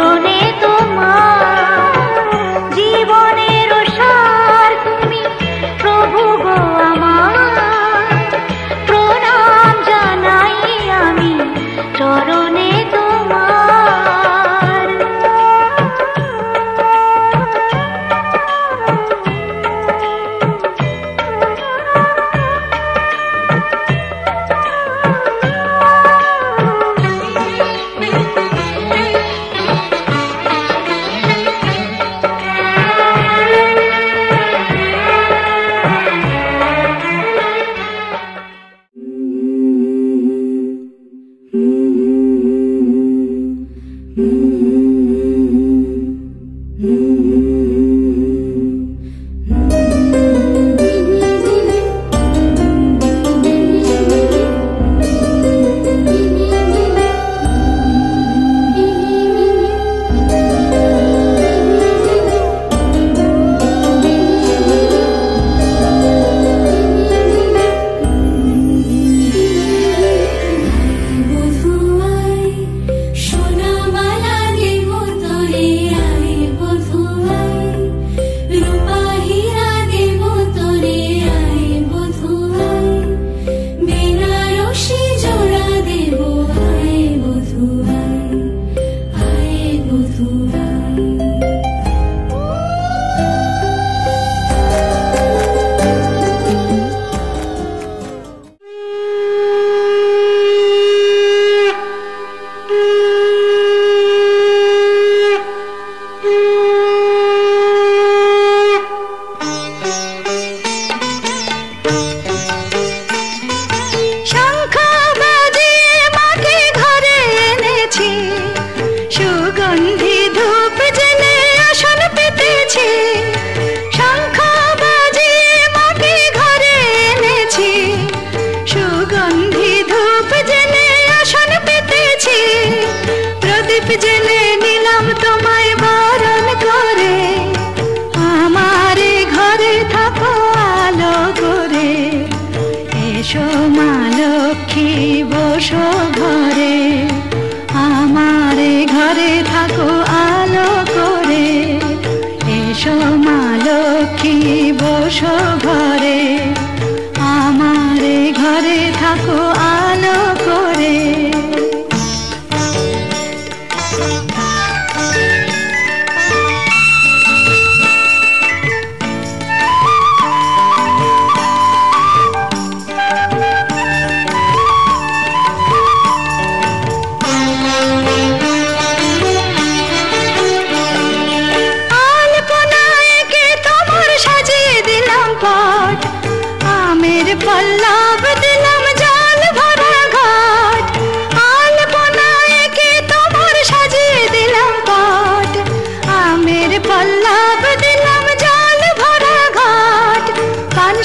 চরণে তোমার জীবনের সার তুমি প্রভু গো আমার, প্রণাম জানাই আমি চরণে তোমার।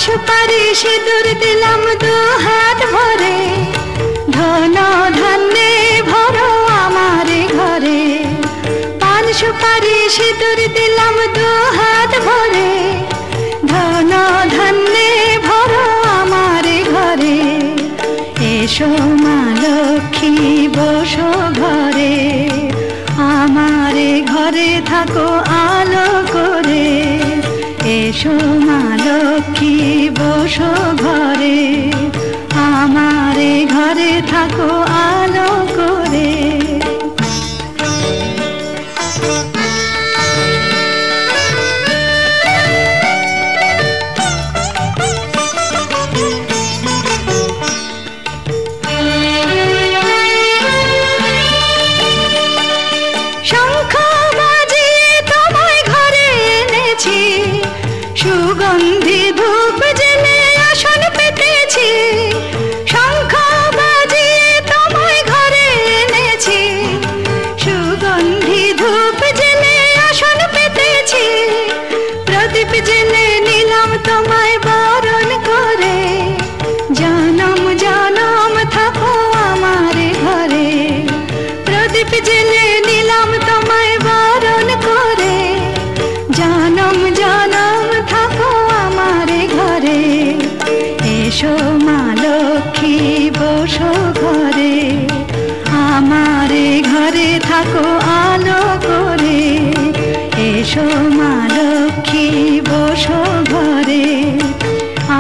सुपारी सिंदूर दिलाम दो हाथ भरे, धन धान्ये भरो आमारे घरे। पान सुपारी सिंदूर दिलाम दो हाथ भरे, धन धान्ये भरो आमारे घरे। एसो मा लक्ष्मी बसो घरे, आमारे घरे थाको आलो करे। एसो मा लक्ष्मी बसो घरे, आमारे घरे थाको आलो करे। सुगंधी धूप जले आसन पेतेছি, शंख बाजिए তোমায় ঘরে এনেছি। सुगंधी धूप जले आसन पेतेছি, प्रदीप जले নিলাম তোমায় বরণ করে। জনম জনম থাকো আমারে ঘরে, প্রদীপ জেলে নিলাম তোমায় বরণ করে। জনম জনম থাকো আমারে ঘরে। এসো মা লক্ষ্মী বসো ঘরে, আমারে ঘরে থাকো আলো। এসো মা লক্ষ্মী বসো ঘরে,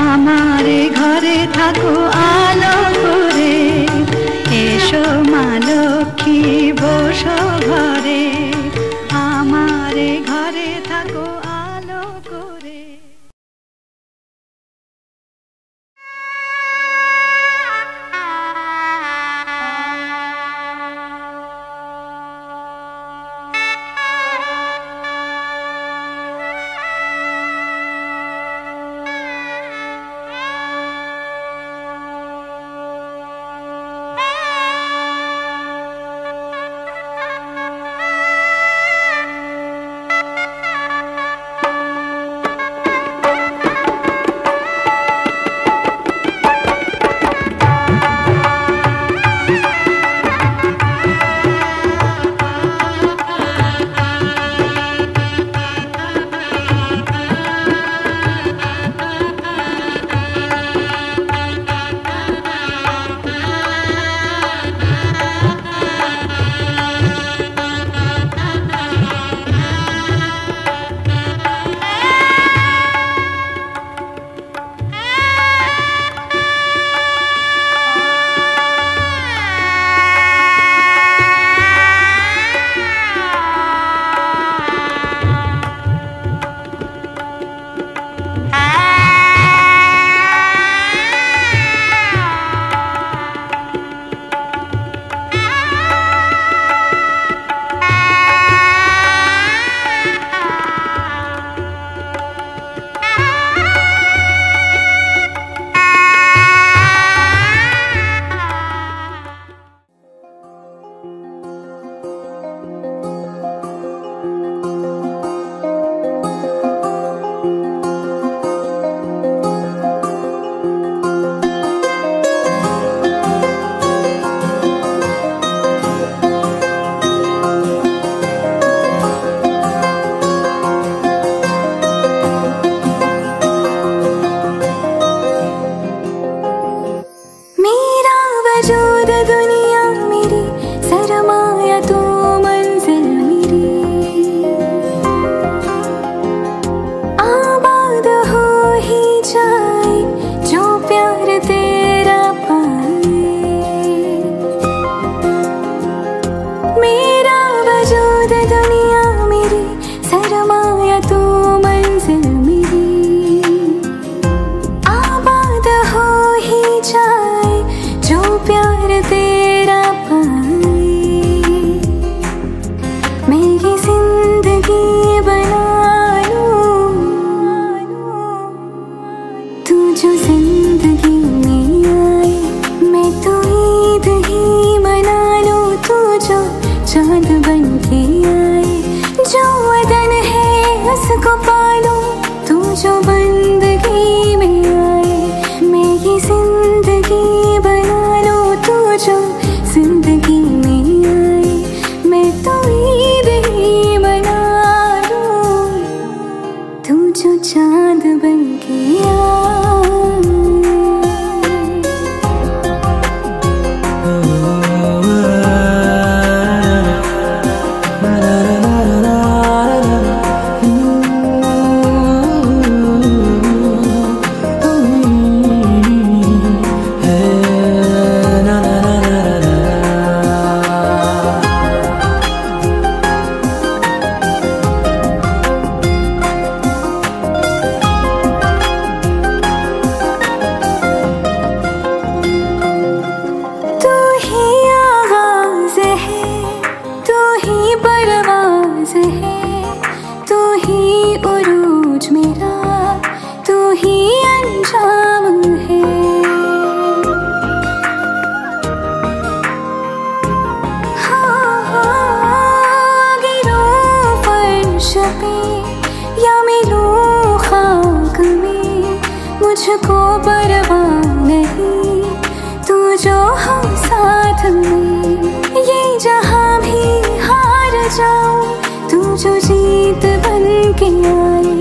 আমার ঘরে থাকো আলো করে। এসো মা লক্ষ্মী বসো ঘরে, আমার ঘরে থাকো আলো করে। मुझको परवाह नहीं, तू जो हो साथ में, ये जहां भी हार जाऊं, तू जो जीत बन के आए,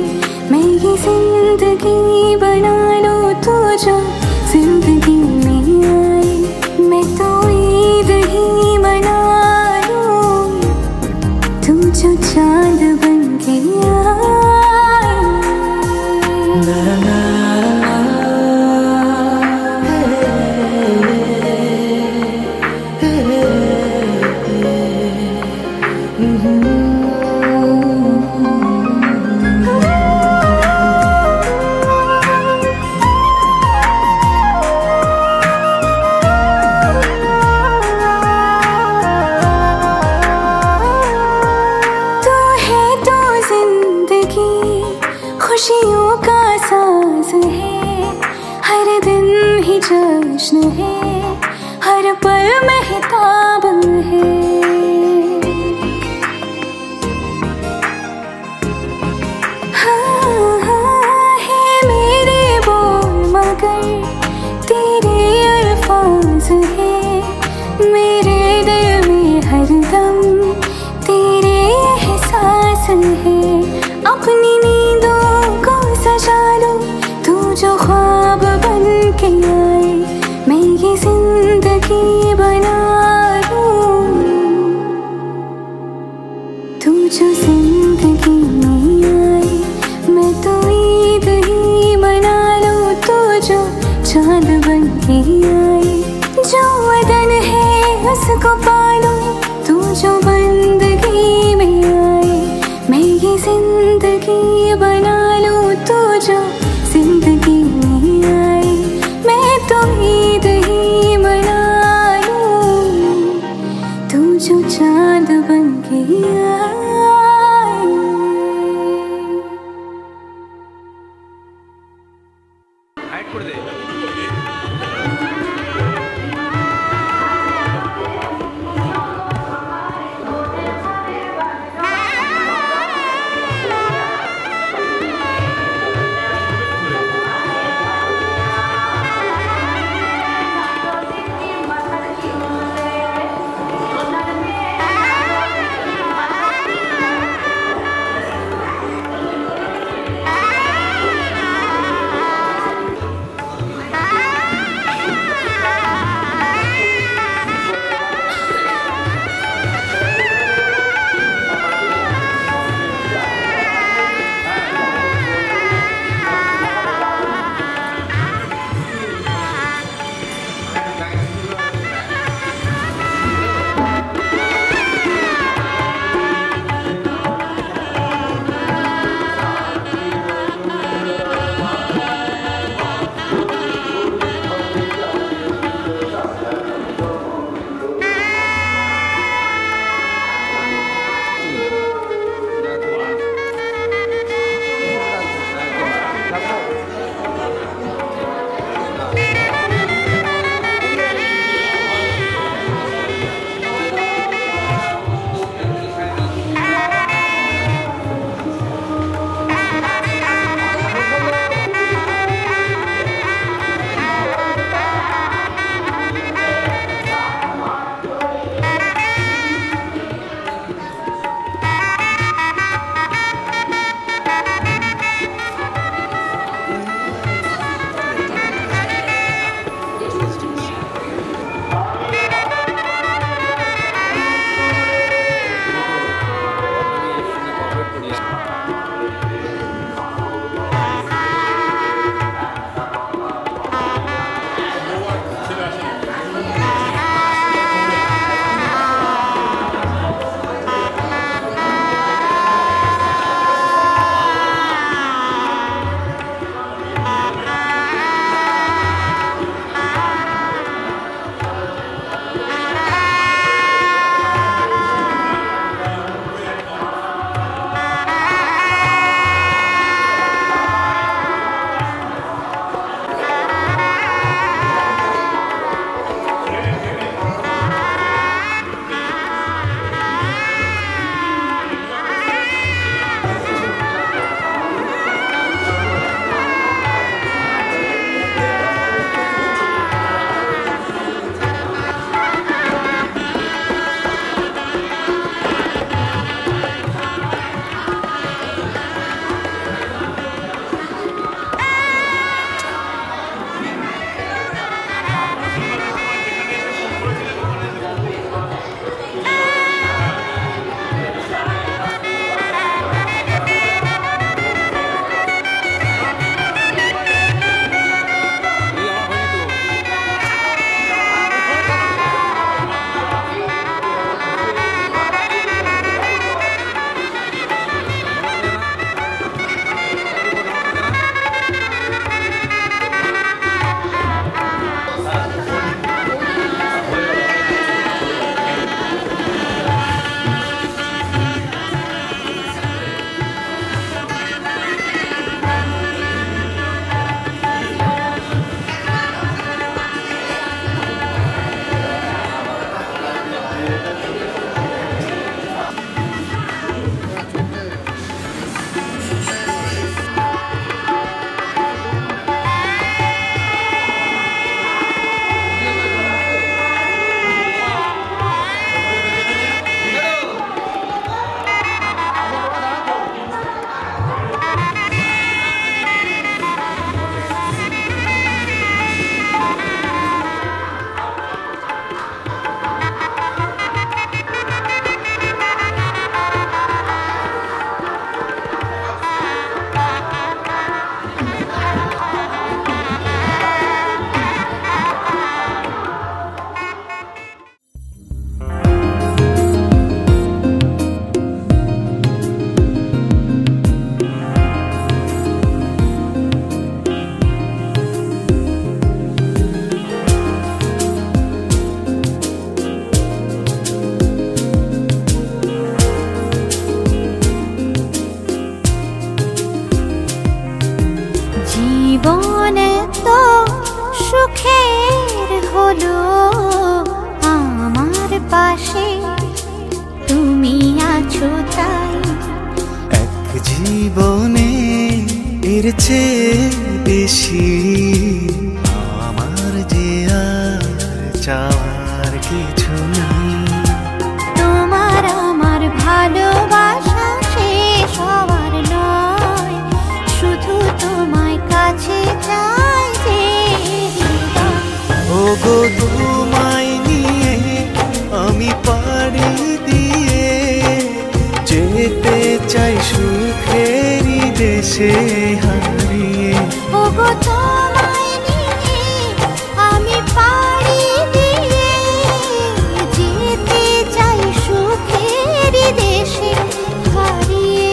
मैं ये जिंदगी बना लूं, तू जो जिंदगी में आए, मैं तो ईद ही मना लूं, तू जो चांद बन के आए। खुशियों का साज है, हर दिन ही जश्न है, हर पल महताब है। हाँ हाँ है मेरे बोल मगर तेरे अल्फाज है, मेरे दिल में हरदम तेरे एहसास है। अपनी नींदों को सजा लो, तू जो ख्वाब बन के आए, मैं ये जिंदगी बना लूं। तू जो जिंदगी में आए, मैं तो ईद ही मना लूं। तू जो चांद बन के आए, जो वतन है उसको पालो। तू जो बंदगी में आए, मैं ये जिंदगी बना लूं। तू जो जिंदगी में आए, मैं तो ईद ही मना लूं। तू जो चांद बन के आए। হলো আমার পাশে, তুমি আছো তাই। এক জীবনে এর চেয়ে বেশি আমার যে আর চাওয়ার কিছু নাই। তোমার আমার ভালোবাসা শেষ হওয়ার নয়, শুধু তোমায় কাছে চাই যে হৃদয়। ওগো তোমায় নিয়ে আমি পাড়ি দিয়ে যেতে চাই সুখেরই দেশে হারিয়ে। ওগো তোমায় নিয়ে আমি পাড়ি দিয়ে যেতে চাই সুখের দেশে হারিয়ে।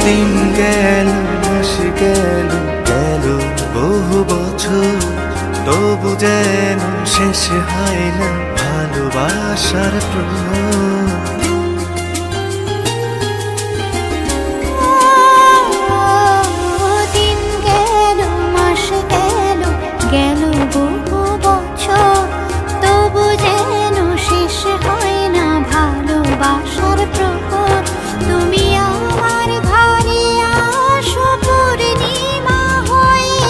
দিন গেল মাস গেল গেল বহু বছর, তবু যেন শেষ হয় না ভালোবাসার প্রহর। দিন গেল মাস গেল গেল বহু বছর, তবু যেন শেষ হয় না ভালোবাসার প্রহর। তুমি আমার ঘরে আসো পূর্ণিমা হয়ে,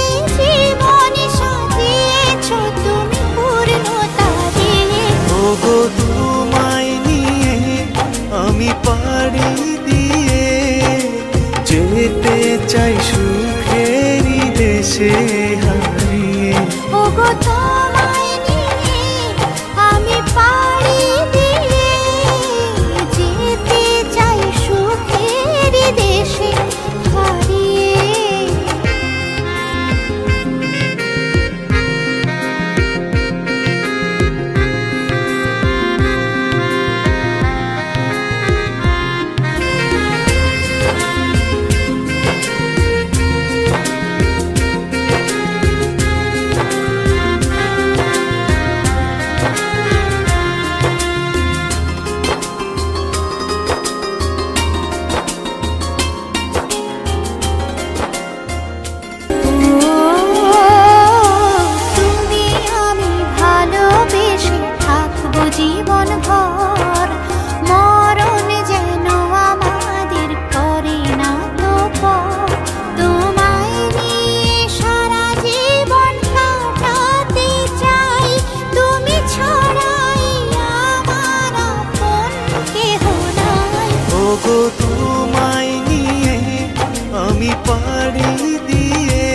এই জীবন সাজিয়েছ তুমি পূর্ণতা দিয়ে। ওগো তোমায় নিয়ে আমি পাড়ি দিয়ে যেতে চাই সুখেরই দেশে হারিয়ে। ওগো তোমায় নিয়ে আমি পাড়ি দিয়ে যেতে চাই সুখের দেশে হারিয়ে। তুমি আমি ভালোবেসে থাকবো জীবন ভর, মরণ যেন আমাদের করে না তো পর। তোমায় নিয়ে সারা জীবন কাটাতে চাই, তুমি ছড়াই আমার আপন কেহ নাই। ওগো তোমায় নিয়ে আমি পাড়ি দিয়ে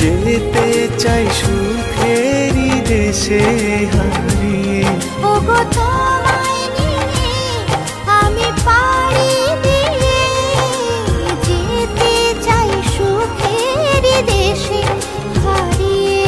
যেতে চাই সুখেরই দেশে হারিয়ে। ওগো তোমায় নিয়ে আমি পাড়ি দিয়ে যেতে চাই সুখের দেশে হারিয়ে।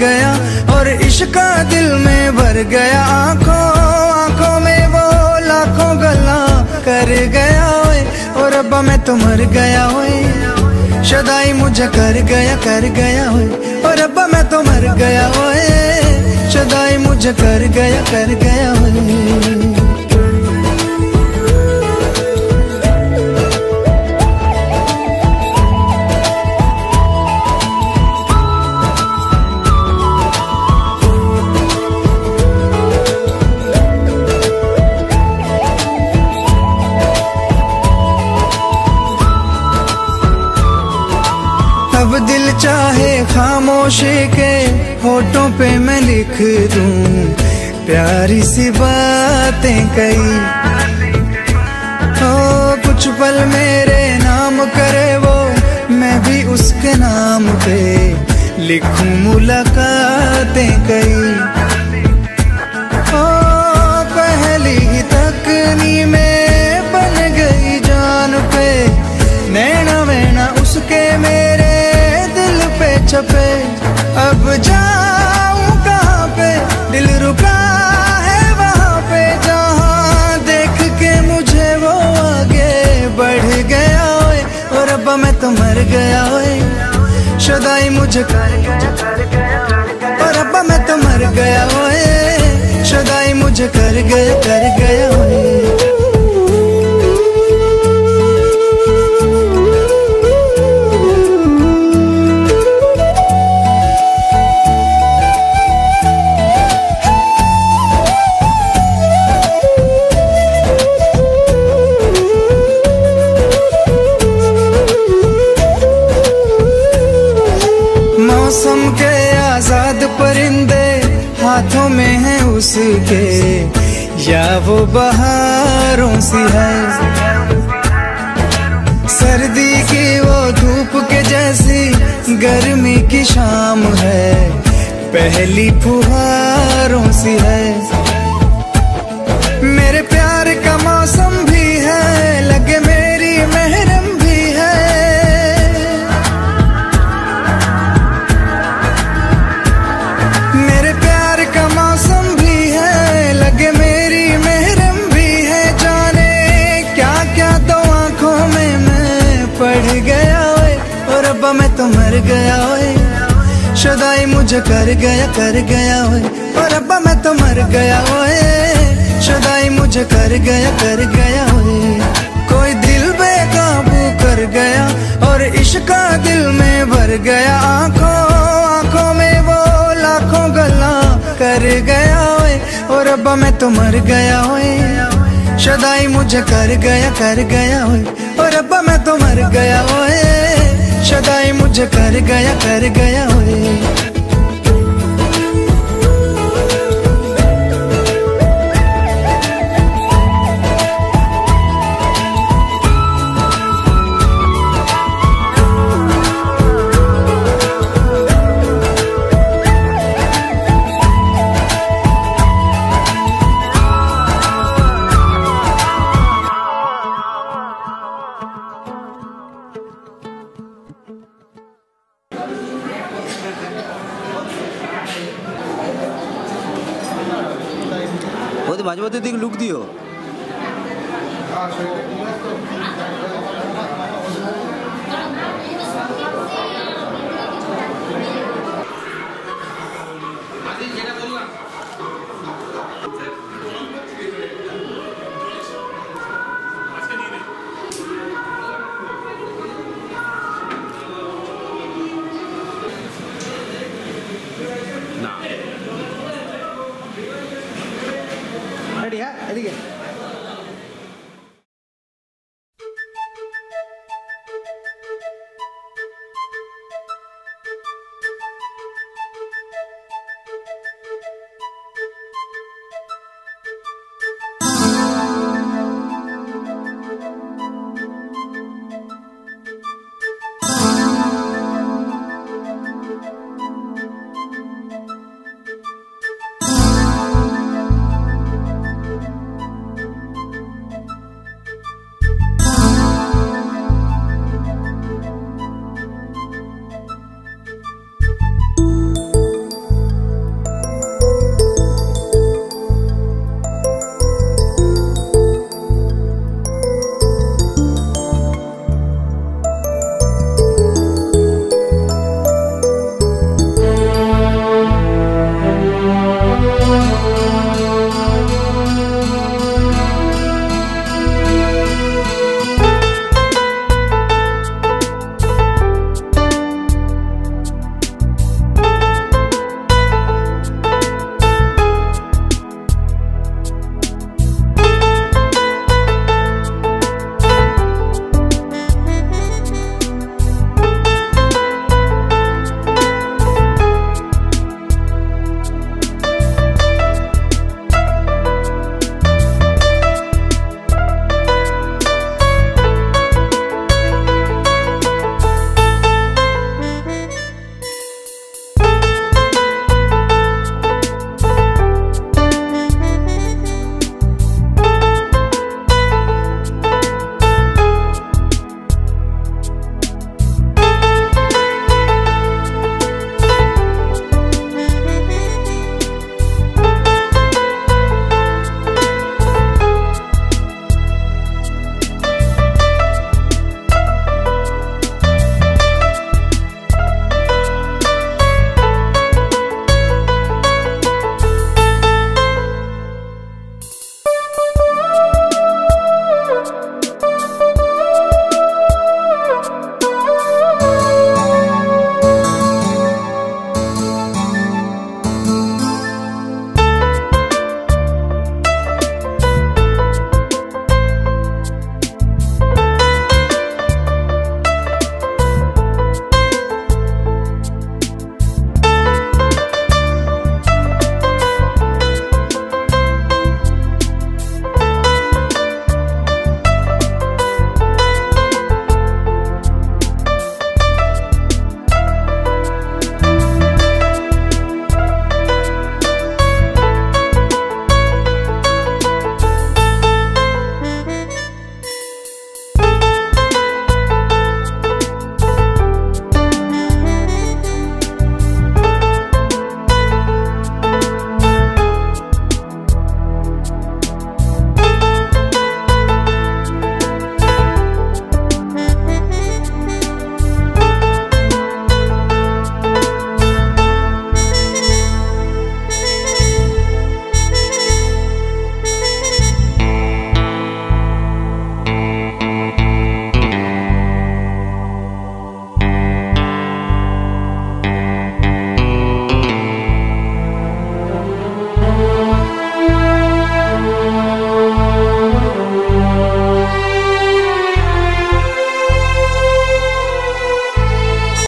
गया और इश्क दिल में भर गया। आंखों आंखों में वो लाखों गल्ला कर गया ओए और रब्बा मैं तो मर गया ओए। शदाई मुझे कर गया ओए और रब्बा मैं तो मर गया ओए। शदाई मुझे कर गया ओए। अब दिल चाहे खामोशी के होठों पे मैं लिख दूं प्यारी सी बातें कई। हो कुछ पल मेरे नाम करे वो मैं भी उसके नाम पे लिखूं मुलाकातें कई। हो पहली ही तकनी में बन गई जान पे नैना वैना उसके मेरे छपे। अब जाऊं कहाँ पे दिल रुका है वहाँ पे जहाँ देख के मुझे वो आगे बढ़ गया ओए और रब्बा मैं तो मर गया ओए। शदाई मुझे कर गया और रब्बा मैं तो मर गया ओए। शदाई मुझे कर गया ओए। मौसम के आजाद परिंदे हाथों में है उसके या वो बहारों सी है। सर्दी की वो धूप के जैसी गर्मी की शाम है पहली फुहारों सी है। मेरे प्यार का मौसम भी है लगे मेरी महरम भी है। मैं तो मर गया ओए। शदाई मुझे कर गया ओए और रब्बा मैं तो मर गया ओए। शदाई मुझे कर गया ओए। कोई दिल बेकाबू कर गया और इश्क दिल में भर गया। आंखों आंखों में वो लाखों गल्ला कर गया ओए और रब्बा मैं तो मर गया ओए। शदाई मुझे कर गया ओए और रब्बा मैं तो मर गया ओए। शदाई मुझे कर गया ओए। মাঝে মধ্যে দিকে লুক দিও। রেডি? হ্যাঁ, এদিকে